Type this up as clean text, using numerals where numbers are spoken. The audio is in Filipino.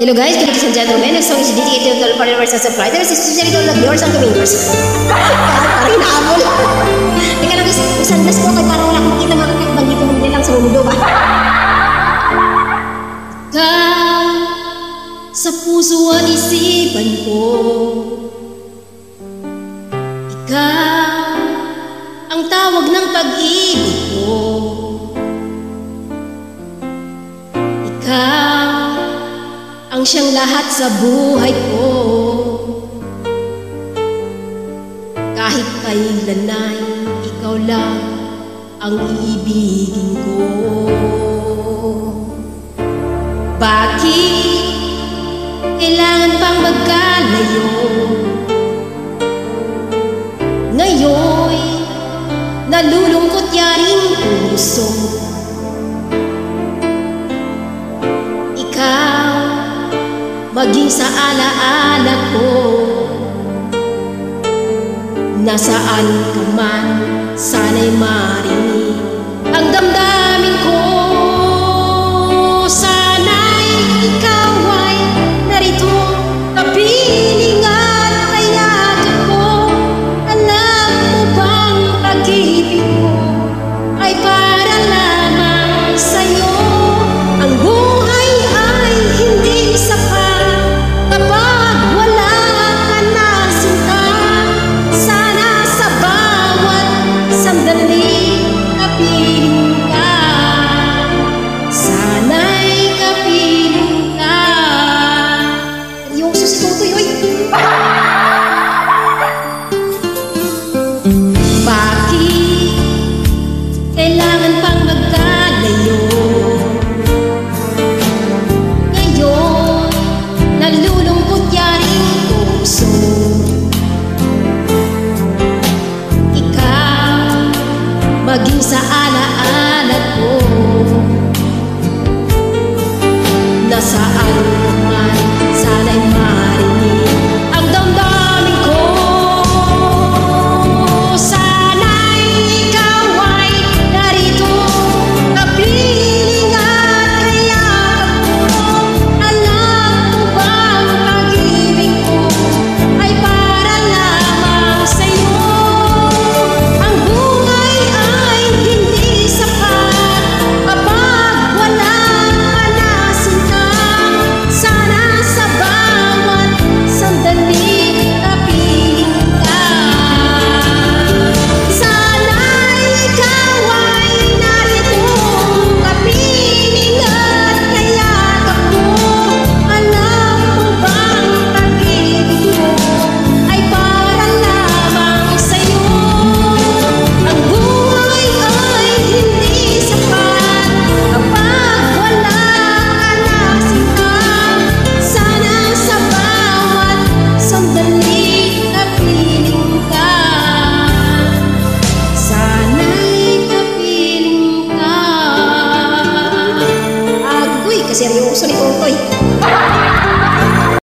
Hello guys, ladies and gentlemen, this song is dedicated to all followers and subscribers, especially to all the viewers and commenters. Parang inaabol. Teka lang, isandas ko kay para wala akong makita mga kakaiban dito ng nilang sa mundo ba? Sa puso at isipan ko, ikaw ang tawag ng pag-ibig ko. Ikaw ang siyang lahat sa buhay ko. Kahit kailan ay ikaw lang ang iibigin ko. Bakit kailangan pang magkalayo? Ngayon nalulungkot yaring puso. Ikaw maging sa alaala ko. Nasaan ka man, sana'y marinig ang damdamin ko. Sana'y ikaw ay narito, kapiling at kayakap ko. Alam mo bang pag-ibig ko ay para lamang sa'yo? Ang buhay ay hindi sapat kapag wala ka na sinta. Sana sa bawat sandali kapiling ka. Sana'y kapiling ka. Yung susitutoy, oy! Bakit kailangan pang magkalayo? Ngayon nalulungkot yaring puso. Ikaw maging sa alaala ko. Nasaan